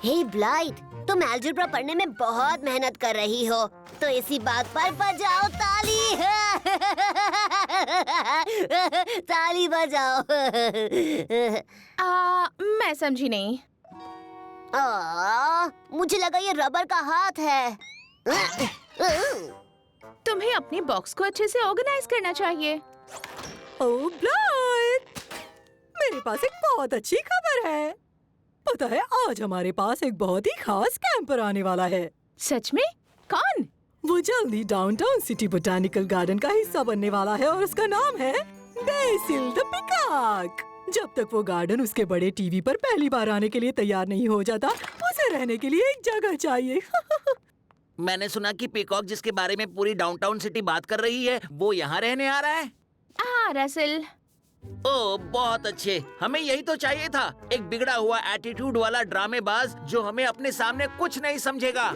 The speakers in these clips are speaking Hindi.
हे ब्लाइट, तुम अलजेब्रा पढ़ने में बहुत मेहनत कर रही हो, तो इसी बात पर बजाओ ताली। ताली बजाओ। मैं समझी नहीं। मुझे लगा ये रबर का हाथ है। तुम्हें अपने बॉक्स को अच्छे से ऑर्गेनाइज करना चाहिए। ओह ब्लाइट, मेरे पास एक बहुत अच्छी खबर है। पता है, आज हमारे पास एक बहुत ही खास कैंपर आने वाला है। सच में? कौन? वो जल्दी डाउनटाउन सिटी बोटैनिकल गार्डन का हिस्सा बनने वाला है और उसका नाम है बेसिल द पिकॉक। जब तक वो गार्डन उसके बड़े टीवी पर पहली बार आने के लिए तैयार नहीं हो जाता, उसे रहने के लिए एक जगह चाहिए। मैंने सुना कि पीकॉक, जिसके बारे में पूरी डाउनटाउन सिटी बात कर रही है, वो यहाँ रहने आ रहा है। हाँ रसेल। ओह बहुत अच्छे, हमें यही तो चाहिए था, एक बिगड़ा हुआ एटीट्यूड वाला ड्रामेबाज जो हमें अपने सामने कुछ नहीं समझेगा।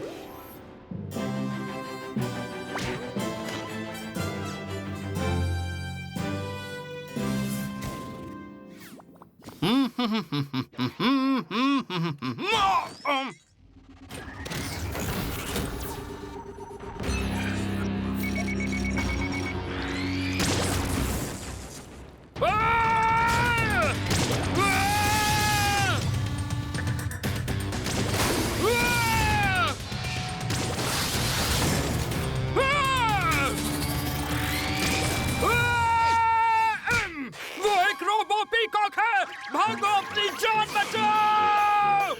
पीकॉक है, भागो, अपनी जान बचाओ।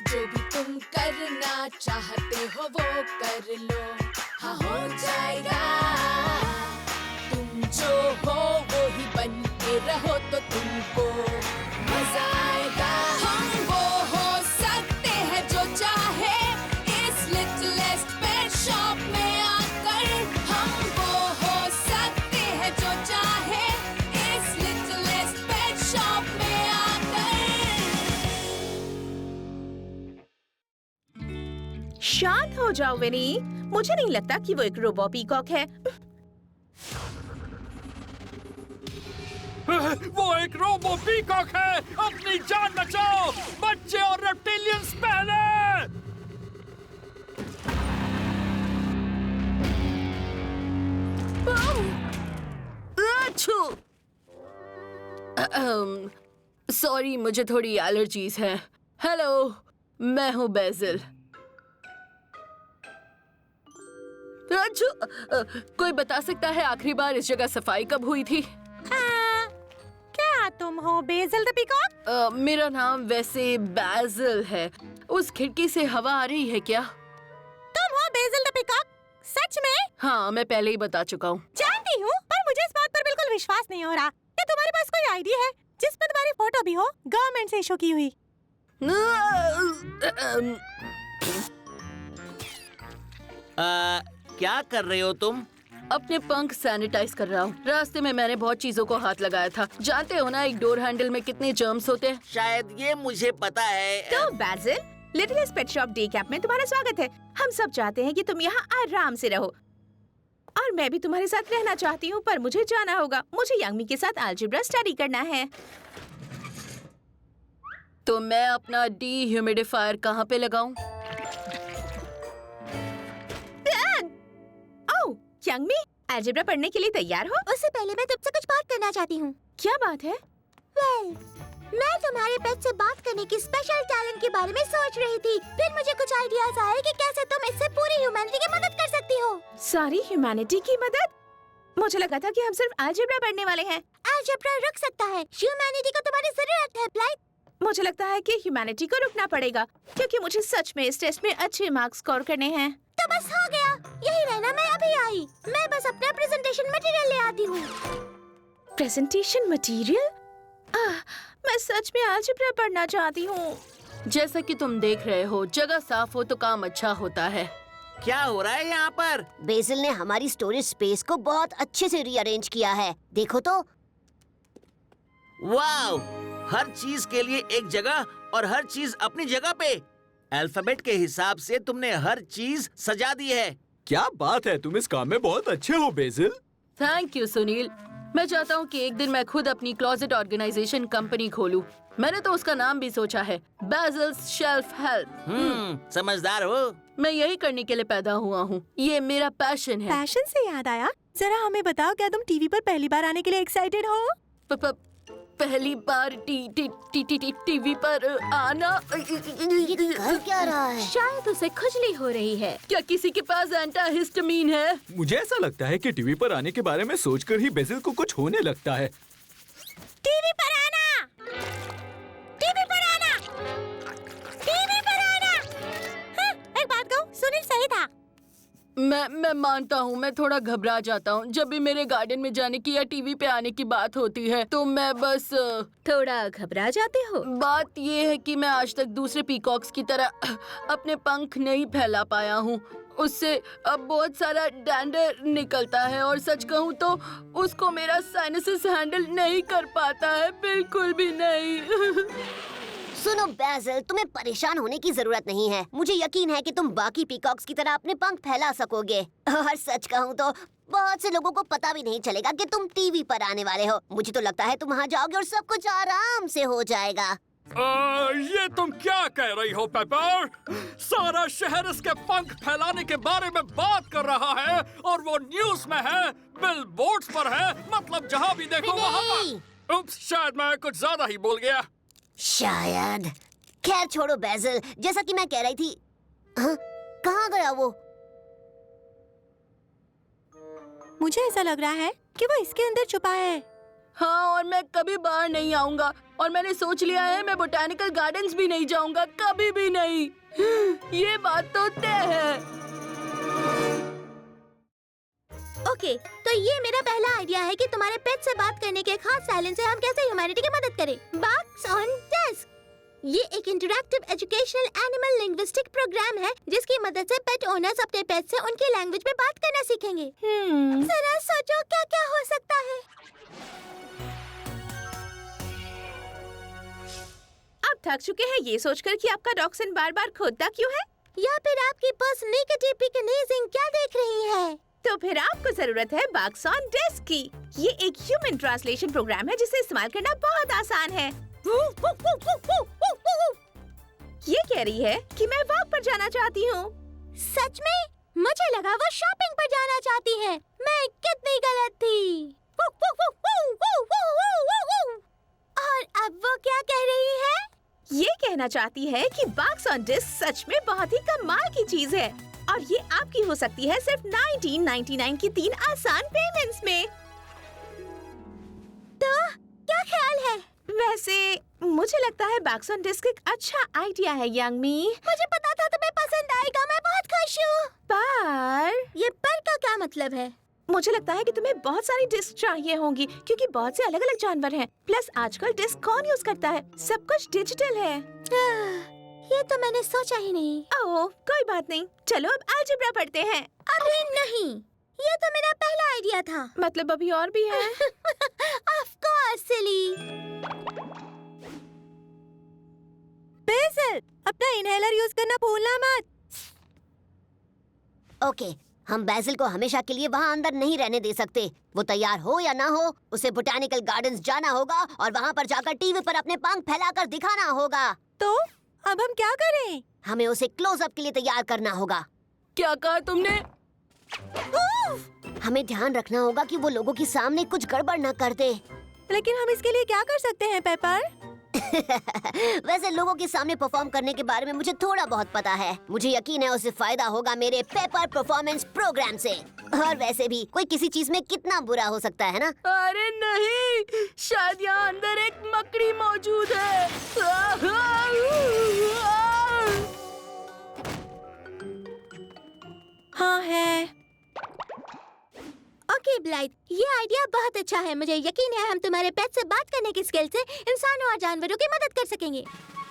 जो भी तुम करना चाहते हो वो कर लो, हाँ हो जाएगा। तुम जो हो वो ही बन के रहो तो तुमको मजा आएगा। हम वो हो सकते हैं जो चाहे इस लिटिलेस्ट पेट शॉप में आकर। हम वो हो सकते हैं जो चाहे इस लिटिलेस्ट पेट शॉप में आकर। शांत हो जाओ विनी, मुझे नहीं लगता कि वो एक रोबो पीकॉक है। वो एक रोबो पीकॉक है, अपनी जान बचाओ, बच्चे और रेप्टिलियंस पहले। सॉरी, मुझे थोड़ी एलर्जीज हैं। हेलो, मैं हूँ बेसिल। कोई बता सकता है आखिरी बार इस जगह सफाई कब हुई थी? क्या तुम हो बेसिल द पिकॉक? मेरा नाम वैसे बेसिल है। उस खिड़की से हवा आ रही है क्या? तुम हो बेसिल द पिकॉक? सच में? हाँ, मैं पहले ही बता चुका हूँ। जानती हूँ, पर मुझे इस बात पर बिल्कुल विश्वास नहीं हो रहा। क्या तुम्हारे पास कोई आईडी है जिसमें तुम्हारी फोटो भी हो, गवर्नमेंट से इशू की हुई? क्या कर रहे हो तुम? अपने पंख सैनिटाइज कर रहा हूँ। रास्ते में मैंने बहुत चीजों को हाथ लगाया था। जानते हो ना, एक डोर हैंडल में कितने जर्म्स होते हैं? शायद ये मुझे पता है। तो BECIL, little pet shop day camp में तुम्हारा स्वागत है। हम सब चाहते हैं कि तुम यहाँ आराम से रहो, और मैं भी तुम्हारे साथ रहना चाहती हूँ, पर मुझे जाना होगा। मुझे यंगमी के साथ अलजेब्रा स्टडी करना है। तो मैं अपना डी-ह्यूमिडिफायर कहाँ पे लगाऊं? यंगमी, अलजेब्रा पढ़ने के लिए तैयार हो? उससे पहले मैं तुमसे कुछ बात करना चाहती हूँ। क्या बात है? मैं तुम्हारे पेट से बात करने की स्पेशल टैलेंट के बारे में सोच रही थी। फिर मुझे कुछ आइडियाज आए कि कैसे तुम इससे पूरी ह्यूमैनिटी की मदद कर सकती हो। सारी ह्यूमैनिटी की मदद? मुझे लगा था कि हम सिर्फ अलजेब्रा पढ़ने वाले हैं। अलजेब्रा रुक सकता है, ह्यूमैनिटी को तुम्हारी जरूरत है ब्लाइट। मुझे लगता है कि ह्यूमैनिटी को रुकना पड़ेगा, क्योंकि मुझे सच में इस टेस्ट में अच्छे मार्क्स स्कोर करने हैं। तो बस हो गया, यही रहना, मैं अभी आई। मैं बस अपना प्रेजेंटेशन मटेरियल ले आती हूँ। Presentation material? मैं सच में अलजेब्रा पढ़ना चाहती हूँ। जैसा कि तुम देख रहे हो, जगह साफ हो तो काम अच्छा होता है। क्या हो रहा है यहाँ पर? बेसिल ने हमारी स्टोरेज स्पेस को बहुत अच्छे से रीअरेंज किया है। देखो तो। वाओ, हर चीज के लिए एक जगह और हर चीज अपनी जगह पे। अल्फाबेट के हिसाब से तुमने हर चीज सजा दी है। क्या बात है, तुम इस काम में बहुत अच्छे हो बेसिल। Thank you Sunil. मैं चाहता हूँ कि एक दिन मैं खुद अपनी क्लोजेट ऑर्गेनाइजेशन कंपनी खोलूं। मैंने तो उसका नाम भी सोचा है, बेजल्स शेल्फ हेल्प। समझदार हो। मैं यही करने के लिए पैदा हुआ हूँ, ये मेरा पैशन है। पैशन से याद आया, जरा हमें बताओ, क्या तुम टीवी पर पहली बार आने के लिए एक्साइटेड हो? पहली बार टीवी पर आना। कर क्या रहा है? शायद उसे खुजली हो रही है। क्या किसी के पास एंटाहिस्टामीन है? मुझे ऐसा लगता है कि टीवी पर आने के बारे में सोचकर ही बेसिल को कुछ होने लगता है। टीवी पर आना, टीवी पर आना, टीवी पर आना। हाँ, एक बात कहूँ, सुनील सही था। मैं मानता हूँ, मैं थोड़ा घबरा जाता हूँ जब भी मेरे गार्डन में जाने की या टीवी पे आने की बात होती है, तो मैं बस थोड़ा घबरा जाते हो। बात ये है कि मैं आज तक दूसरे पीकॉक्स की तरह अपने पंख नहीं फैला पाया हूँ। उससे अब बहुत सारा डैंडर निकलता है और सच कहूँ तो उसको मेरा साइनसेस हैंडल नहीं कर पाता है, बिल्कुल भी नहीं। सुनो बेसिल, तुम्हें परेशान होने की जरूरत नहीं है। मुझे यकीन है कि तुम बाकी पीकॉक्स की तरह अपने पंख फैला सकोगे। और सच कहूँ तो बहुत से लोगों को पता भी नहीं चलेगा कि तुम टीवी पर आने वाले हो। मुझे तो लगता है तुम वहाँ जाओगे और सब कुछ आराम से हो जाएगा। ये तुम क्या कह रही हो पेपर? सारा शहर इसके पंख फैलाने के बारे में बात कर रहा है और वो न्यूज़ में है, बिलबोर्ड्स पर है, मतलब जहाँ भी देखो वहाँ पर। उप्स, शायद मैं कुछ ज्यादा ही बोल गया। शायद। खैर छोड़ो बेसिल, जैसा कि मैं कह रही थी। हाँ, कहाँ गया वो? मुझे ऐसा लग रहा है कि वो इसके अंदर छुपा है। हाँ, और मैं कभी बाहर नहीं आऊंगा और मैंने सोच लिया है मैं बोटैनिकल गार्डन्स भी नहीं जाऊंगा, कभी भी नहीं। ये बात तो तय है। ओके, तो ये मेरा पहला आइडिया है कि तुम्हारे पेट से बात करने के खास टैलेंट से हम कैसे ह्यूमैनिटी की मदद करें। बॉक्स ऑन डेस्क, ये एक interactive educational animal linguistic program है जिसकी मदद से पेट ओनर्स अपने पेट से उनकी लैंग्वेज में बात करना सीखेंगे। जरा सोचो क्या क्या हो सकता है। आप थक चुके हैं ये सोचकर कि आपका डॉक्सन बार-बार खोदता क्यों है? या फिर आपकी पर्सनैलिटी पिकनेजिंग क्या देख रही है? तो फिर आपको जरूरत है बॉक्स ऑन डेस्क की। ये एक ह्यूमन ट्रांसलेशन प्रोग्राम है जिसे इस्तेमाल करना बहुत आसान है। ये कह रही है कि मैं वॉक पर जाना चाहती हूँ। सच में? मुझे लगा वो शॉपिंग पर जाना चाहती है। मैं कितनी गलत थी। और अब वो क्या कह रही है? ये कहना चाहती है कि बॉक्स ऑन डिस्क सच में बहुत ही कमाल की चीज है और ये आपकी हो सकती है सिर्फ 1999 की 3 आसान पेमेंट्स में। तो क्या ख्याल है? वैसे मुझे लगता है बॉक्स ऑन डिस्क एक अच्छा आइडिया है यंग मी। मुझे पता था तुम्हें पसंद आएगा, मैं बहुत खुश हूँ। पर ये पर का क्या मतलब है? मुझे लगता है कि तुम्हें बहुत सारी डिस्क चाहिए होंगी क्योंकि बहुत से अलग अलग जानवर हैं। प्लस आजकल डिस्क कौन यूज करता है, सब कुछ डिजिटल है। ये तो मैंने सोचा ही नहीं। ओह कोई बात नहीं, चलो अब अलजेब्रा पढ़ते हैं। अभी नहीं, ये तो मेरा पहला आइडिया था। मतलब अभी और भी है? Of course, silly. बेसिल, अपना इनहेलर यूज करना भूलना मत। ओके, हम बेसिल को हमेशा के लिए वहाँ अंदर नहीं रहने दे सकते। वो तैयार हो या ना हो, उसे बोटैनिकल गार्डन्स जाना होगा और वहाँ पर जाकर टीवी पर अपने पंख फैलाकर दिखाना होगा। तो अब हम क्या करें? हमें उसे क्लोजअप के लिए तैयार करना होगा। क्या कहा तुमने? हमें ध्यान रखना होगा कि वो लोगों के सामने कुछ गड़बड़ न कर दे। लेकिन हम इसके लिए क्या कर सकते हैं पेपर? वैसे लोगों के सामने परफॉर्म करने के बारे में मुझे थोड़ा बहुत पता है। मुझे यकीन है उसे फायदा होगा मेरे पेपर परफॉर्मेंस प्रोग्राम से। और वैसे भी कोई किसी चीज में कितना बुरा हो सकता है ना? अरे नहीं, शायद यहाँ अंदर एक मकड़ी मौजूद है। हाँ है। ओके ब्लाइट, ये आइडिया बहुत अच्छा है। मुझे यकीन है हम तुम्हारे पेट से बात करने की स्किल से इंसानों और जानवरों की मदद कर सकेंगे।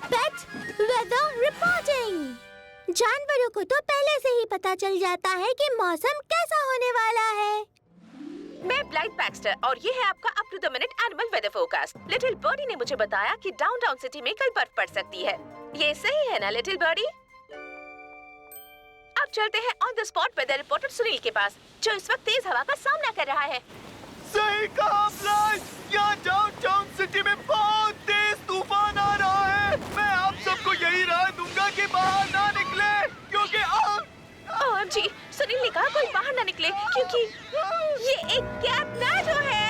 पेट वेदर रिपोर्टिंग। जानवरों को तो पहले से ही पता चल जाता है कि मौसम कैसा होने वाला है। मैं ब्लाइट बैक्स्टर और ये है आपका up to the minute animal weather forecast. Little birdie ने मुझे बताया कि डाउनटाउन सिटी में कल बर्फ पड़ सकती है। ये सही है ना लिटिल बर्डी? अब चलते हैं on the spot weather reporter Sunil के पास, जो इस वक्त तेज हवा का सामना कर रहा है। सही कहा ब्लाइट, यहाँ डाउनटाउन सिटी में बहुत तेज तूफान आ रहा है। मैं आप सबको यही राय दूंगा कि बाहर ना निकले, क्योंकि जी सुनील ने कहा कोई बाहर ना निकले क्योंकि ये एक टोर्नेडो है।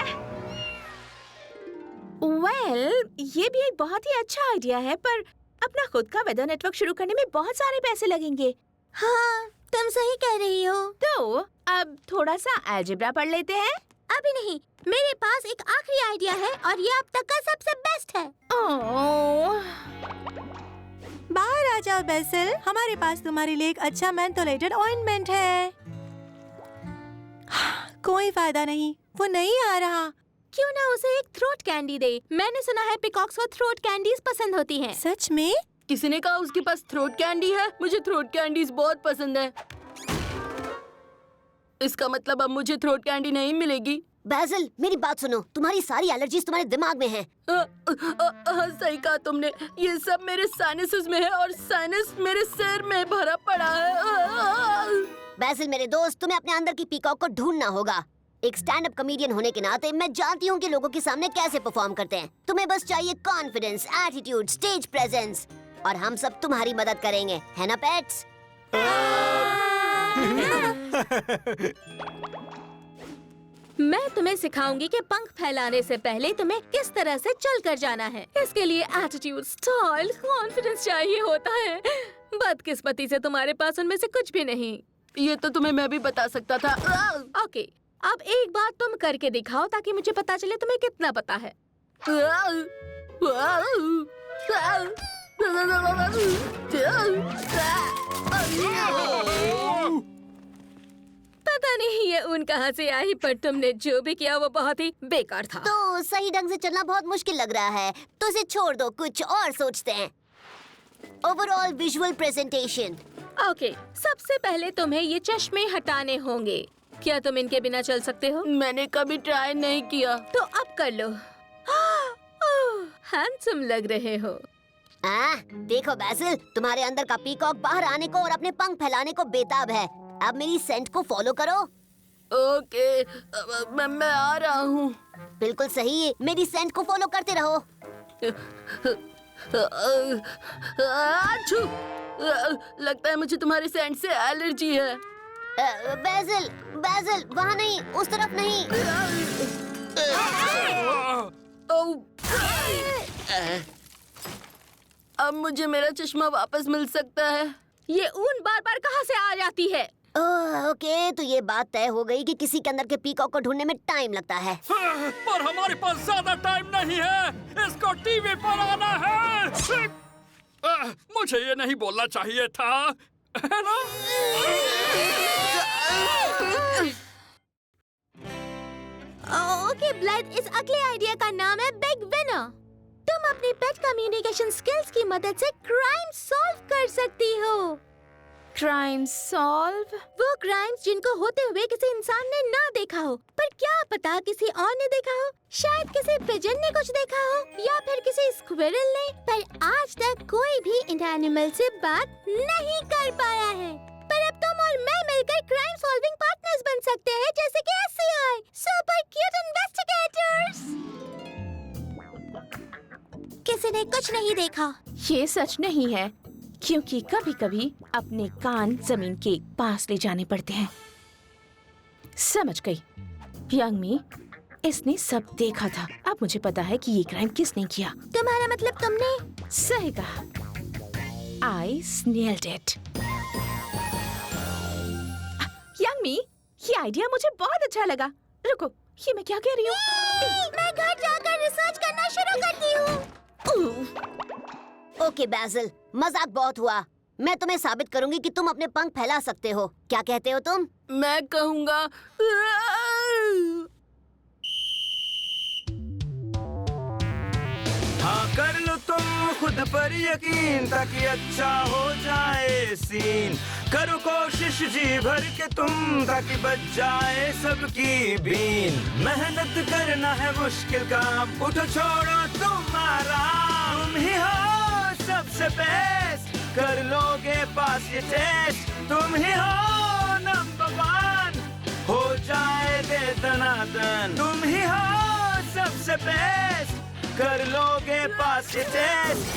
ये भी एक बहुत ही अच्छा आइडिया है, पर अपना खुद का वेदर नेटवर्क शुरू करने में बहुत सारे पैसे लगेंगे। हाँ, तुम सही कह रही हो। तो अब थोड़ा सा अलजेब्रा पढ़ लेते हैं। अभी नहीं, मेरे पास एक आखिरी आइडिया है और ये अब तक का सबसे बेस्ट है। बाहर आ जाओ बेसिल, हमारे पास तुम्हारे लिए एक अच्छा मेंथोलेटेड ऑइंटमेंट है। कोई फायदा नहीं, वो नहीं आ रहा। क्यों ना उसे एक थ्रोट कैंडी दे? मैंने सुना है पिकॉक्स को थ्रोट कैंडीज पसंद होती हैं। सच में? किसी ने कहा उसके पास थ्रोट कैंडी है? मुझे थ्रोट कैंडीज बहुत पसंद है। इसका मतलब अब मुझे थ्रोट कैंडी नहीं मिलेगी। बैसिल, मेरी बात सुनो, तुम्हारी सारी एलर्जीज तुम्हारे दिमाग में हैं। सही कहा तुमने, ये सब मेरे साइनसेस में है और साइनस मेरे सिर में भरा पड़ा है। बैसिल मेरे दोस्त, तुम्हें अपने अंदर की पीकॉक को ढूंढना होगा। एक स्टैंड अप कॉमेडियन होने के नाते मैं जानती हूँ कि लोगों के सामने कैसे परफॉर्म करते हैं। तुम्हें बस चाहिए कॉन्फिडेंस, एटीट्यूड, स्टेज प्रेजेंस, और हम सब तुम्हारी मदद करेंगे, है ना पेट्स? मैं तुम्हें सिखाऊंगी कि पंख फैलाने से पहले तुम्हें किस तरह से चलकर जाना है। इसके लिए एटीट्यूड, स्टाइल, कॉन्फिडेंस चाहिए होता है। बदकिस्मती से तुम्हारे पास उनमें से कुछ भी नहीं। ये तो तुम्हें मैं भी बता सकता था। ओके, अब एक बात तुम करके दिखाओ ताकि मुझे पता चले तुम्हें कितना पता है। पता नहीं ये ऊन कहाँ से आई, पर तुमने जो भी किया वो बहुत ही बेकार था। तो सही ढंग से चलना बहुत मुश्किल लग रहा है, तो इसे छोड़ दो, कुछ और सोचते हैं। Overall visual presentation. ओके, सबसे पहले तुम्हें ये चश्मे हटाने होंगे। क्या तुम इनके बिना चल सकते हो? मैंने कभी ट्राई नहीं किया। तो अब कर लो। हैंडसम लग रहे हो। देखो बैसिल, तुम्हारे अंदर का पीकॉक बाहर आने को और अपने पंख फैलाने को बेताब है। अब मेरी सेंट को फॉलो करो। ओके, मैं आ रहा हूँ। बिल्कुल सही, मेरी सेंट को फॉलो करते रहो। आछू! लगता है मुझे तुम्हारी सेंट से एलर्जी है। बैसिल, बैसिल, वहाँ नहीं, उस तरफ नहीं। अब मुझे मेरा चश्मा वापस मिल सकता है। ये ऊन बार बार कहाँ से आ जाती है? ओके, तो ये बात तय हो गई कि किसी के अंदर के पीकॉक को ढूंढने में टाइम लगता है। पर हमारे पास ज्यादा टाइम नहीं है, इसको टीवी पर आना है। मुझे ये नहीं बोलना चाहिए था, है ना? ओके ब्लड, इस अगले आइडिया का नाम है बिग विनर। तुम अपनी पेट कम्युनिकेशन स्किल्स की मदद से क्राइम सॉल्व कर सकती हो। Crime solve? वो क्राइम्स जिनको होते हुए किसी इंसान ने ना देखा हो, पर क्या पता किसी और ने देखा हो। शायद किसी पिजन ने कुछ देखा हो या फिर किसी स्क्विरल ने, पर आज तक कोई भी इन एनिमल से बात नहीं कर पाया है। पर अब तुम और मैं मिलकर क्राइम सॉल्विंग पार्टनर्स बन सकते हैं, जैसे कि SCI, सुपर क्यूट इन्वेस्टिगेटर्स। किसी ने कुछ नहीं देखा। ये सच नहीं है, क्योंकि कभी-कभी अपने कान जमीन के पास ले जाने पड़ते हैं। समझ गई। यंगमी, इसने सब देखा था। अब मुझे पता है कि ये क्राइम किसने किया। तुम्हारा मतलब तुमने? सही कहा। I nailed it. यंगमी, ये आइडिया मुझे बहुत अच्छा लगा। रुको, ये मैं क्या कह रही हूँ? मैं घर जाकर रिसर्च करना शुरू करती हूँ। ओके बैसिल, मजाक बहुत हुआ। मैं तुम्हें साबित करूंगी कि तुम अपने पंख फैला सकते हो। क्या कहते हो तुम? मैं कहूँगा हाँ, कर लो तुम खुद पर यकीन ताकि अच्छा हो जाए सीन। करो कोशिश जी भर के तुम ताकि बच जाए सबकी बीन। मेहनत करना है मुश्किल काम, उठो छोड़ो तुम आराम। तुम ही हो सबसे बेस्ट, कर लोगे पास ये टेस्ट। तुम ही हो नंबर 1, हो जाए दे दनादन। तुम ही हो सबसे बेस्ट, कर लोगे पास ये टेस्ट।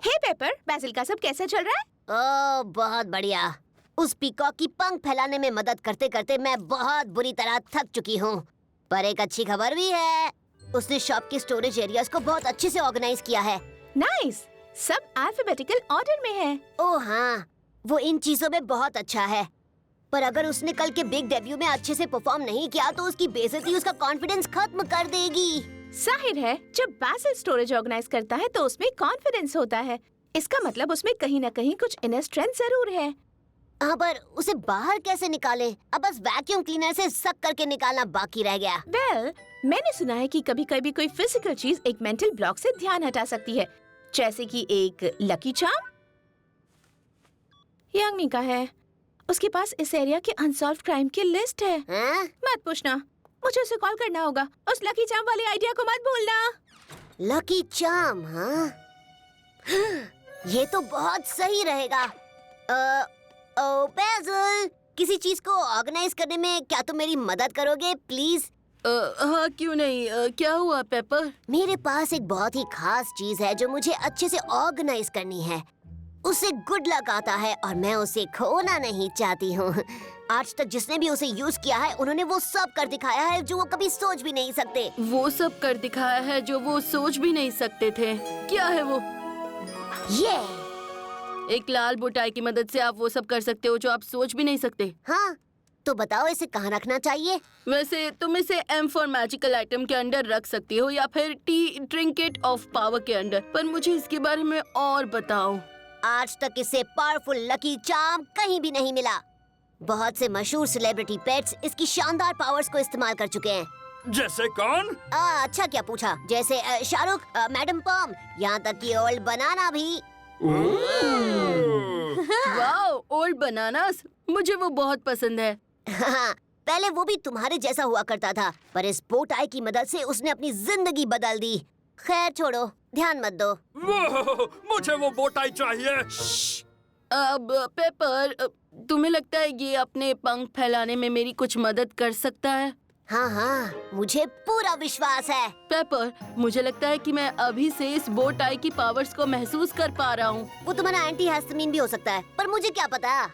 हे पेपर, बैसिल का सब कैसा चल रहा है? ओह बहुत बढ़िया। उस पीकॉक की पंख फैलाने में मदद करते करते मैं बहुत बुरी तरह थक चुकी हूँ। पर एक अच्छी खबर भी है, उसने शॉप के स्टोरेज एरियाज को बहुत अच्छे से ऑर्गेनाइज किया है। नाइस, सब अल्फाबेटिकल ऑर्डर में है। ओह हाँ, वो इन चीजों में बहुत अच्छा है। पर अगर उसने कल के बिग डेब्यू में अच्छे से परफॉर्म नहीं किया तो उसकी बेइज्जती उसका कॉन्फिडेंस खत्म कर देगी। जाहिर है, जब बैसिल स्टोरेज ऑर्गेनाइज करता है तो उसमें कॉन्फिडेंस होता है। इसका मतलब उसमें कहीं न कहीं कुछ इनर स्ट्रेंथ जरूर है। हाँ, पर उसे बाहर कैसे निकालें? अब बस वैक्यूम क्लीनर से सक करके निकालना बाकी रह गया। वेल, मैंने सुना है कि कभी-कभी कोई फिजिकल चीज एक मेंटल ब्लॉक से ध्यान हटा सकती है, जैसे कि एक लकी चार्म। यांगमी का है, उसके पास इस एरिया के अनसॉल्व्ड क्राइम की लिस्ट है। हाँ? मत पूछना, मुझे उसे कॉल करना होगा। उस लकी चार्म वाले आइडिया को मत भूलना। लकी चार्म, हाँ? ये तो बहुत सही रहेगा। ओ बैसिल, किसी चीज को ऑर्गेनाइज करने में क्या तुम मेरी मदद करोगे प्लीज? हाँ क्यों नहीं, क्या हुआ पेपर? मेरे पास एक बहुत ही खास चीज है जो मुझे अच्छे से ऑर्गेनाइज करनी है। उसे गुड लक आता है और मैं उसे खोना नहीं चाहती हूँ। आज तक जिसने भी उसे यूज किया है उन्होंने वो सब कर दिखाया है जो वो कभी सोच भी नहीं सकते। वो सब कर दिखाया है जो वो सोच भी नहीं सकते थे। क्या है वो? ये एक लाल बोटाई की मदद से आप वो सब कर सकते हो जो आप सोच भी नहीं सकते। हाँ, तो बताओ इसे कहाँ रखना चाहिए? वैसे तुम इसे M फॉर मैजिकल आइटम के अंदर रख सकती हो या फिर T ट्रिंकेट ऑफ पावर के अंदर, पर मुझे इसके बारे में और बताओ। आज तक इसे पावरफुल लकी चार्म कहीं भी नहीं मिला। बहुत से मशहूर सेलिब्रिटी पेट्स इसकी शानदार पावर्स को इस्तेमाल कर चुके हैं। जैसे कौन? अच्छा क्या पूछा, जैसे शाहरुख, मैडम पॉम, यहाँ तक कि ओल्ड बनाना भी। वाओ, ओल्ड बनानास, मुझे वो बहुत पसंद है। हाँ, पहले वो भी तुम्हारे जैसा हुआ करता था, पर इस बोटाई की मदद से उसने अपनी जिंदगी बदल दी। खैर छोड़ो, ध्यान मत दो। वो, मुझे वो बोटाई चाहिए। अब पेपर, तुम्हें लगता है ये अपने पंख फैलाने में मेरी कुछ मदद कर सकता है? हाँ हाँ, मुझे पूरा विश्वास है। पेपर, मुझे लगता है कि मैं अभी से इस बोटाई की पावर्स को महसूस कर पा रहा हूँ। वो तुम्हारा एंटी हिस्टामिन भी हो सकता है, पर मुझे क्या पता।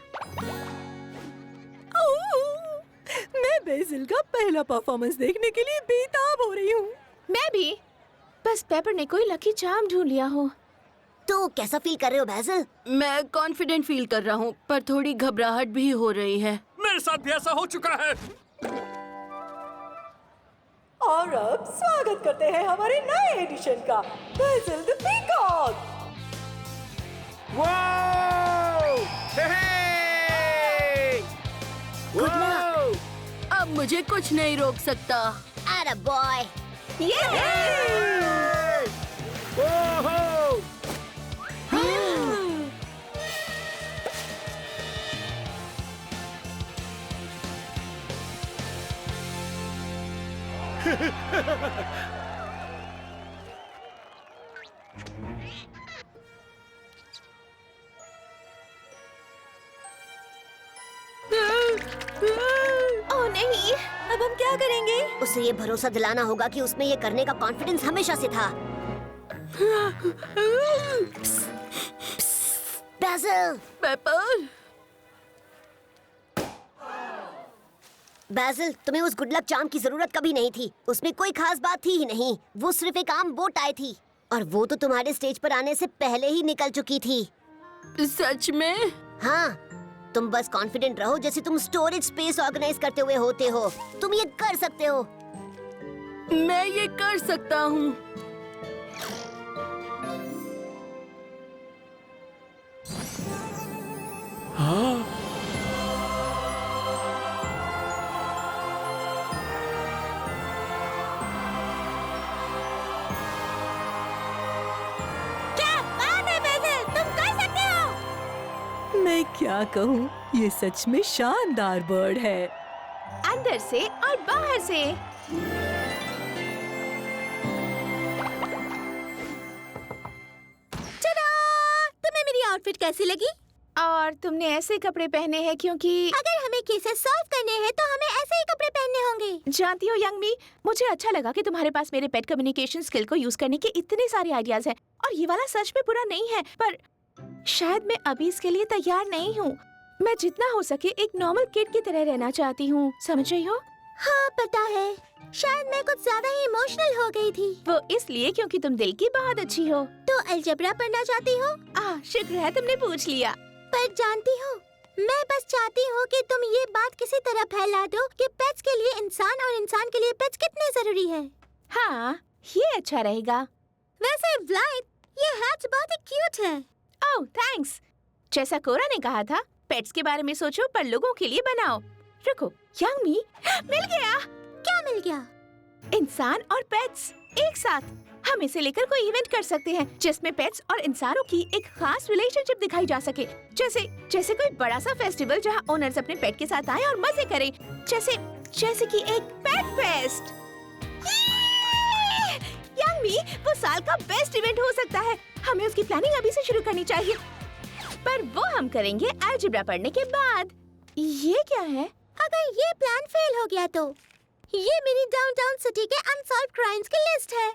मैं बेसिल का पहला परफॉर्मेंस देखने के लिए बेताब हो रही हूँ। मैं भी। बस पेपर ने कोई लकी चार्म ढूंढ लिया हो। तो कैसा फील कर रहे हो बेसिल? मैं कॉन्फिडेंट फील कर रहा हूँ, पर थोड़ी घबराहट भी हो रही है। मेरे साथ भी ऐसा हो चुका है। और अब स्वागत करते हैं हमारे नए एडिशन का, बेसिल द पीकॉक। वाओ! अब मुझे कुछ नहीं रोक सकता। अरे बॉय, ओह नहीं, अब हम क्या करेंगे? उसे ये भरोसा दिलाना होगा कि उसमें ये करने का कॉन्फिडेंस हमेशा से था। बेसिल, पेपर, बेसिल, तुम्हें उस गुड लक चार्म की जरूरत कभी नहीं थी। उसमें कोई खास बात थी ही नहीं। वो सिर्फ एक आम बोट आई थी, और वो तो तुम्हारे स्टेज पर आने से पहले ही निकल चुकी थी। सच में? हाँ, तुम बस कॉन्फिडेंट रहो जैसे तुम स्टोरेज स्पेस ऑर्गेनाइज करते हुए होते हो। तुम ये कर सकते हो। मैं ये कर सकता हूँ। मैं क्या कहूँ, ये सच में शानदार बर्ड है। अंदर से और बाहर से। आउटफिट कैसी लगी? और तुमने ऐसे कपड़े पहने हैं क्योंकि अगर हमें केसेस सॉल्व करने हैं तो हमें ऐसे ही कपड़े पहनने होंगे। जानती हो यंगमी, मुझे अच्छा लगा कि तुम्हारे पास मेरे पेट कम्युनिकेशन स्किल को यूज करने के इतने सारे आइडियाज हैं। और ये वाला सच में बुरा नहीं है, पर शायद मैं अभी इसके लिए तैयार नहीं हूँ। मैं जितना हो सके एक नॉर्मल किड की तरह रहना चाहती हूँ, समझ रही हो? हाँ पता है, शायद मैं कुछ ज्यादा ही इमोशनल हो गई थी। वो इसलिए क्योंकि तुम दिल की बहुत अच्छी हो। तो अलजेब्रा पढ़ना चाहती हो? शुक्र है तुमने पूछ लिया। पर जानती हो, मैं बस चाहती हूँ कि तुम ये बात किसी तरह फैला दो कि पेट्स के लिए इंसान और इंसान के लिए पेट्स कितने जरूरी है। हाँ, ये अच्छा रहेगा। वैसे ब्लाइट, ये हैट बहुत ही क्यूट है। ओह थैंक्स। जैसा कोरा ने कहा था, पेट्स के बारे में सोचो पर लोगों के लिए बनाओ। रुको, यंगमी, मिल गया। क्या मिल गया? इंसान और पेट्स एक साथ। हम इसे लेकर कोई इवेंट कर सकते हैं जिसमें पेट्स और इंसानों की एक खास रिलेशनशिप दिखाई जा सके। जैसे कोई बड़ा सा फेस्टिवल जहां ओनर्स अपने पेट के साथ आए और मजे करें। जैसे कि एक पेट फेस्ट। यंगमी, वो साल का बेस्ट इवेंट हो सकता है। हमें उसकी प्लानिंग अभी से शुरू करनी चाहिए, पर वो हम करेंगे अलजेब्रा पढ़ने के बाद। ये क्या है? अगर ये प्लान फेल हो गया तो ये मेरी डाउनटाउन सिटी के अनसॉल्व्ड क्राइम्स की लिस्ट है।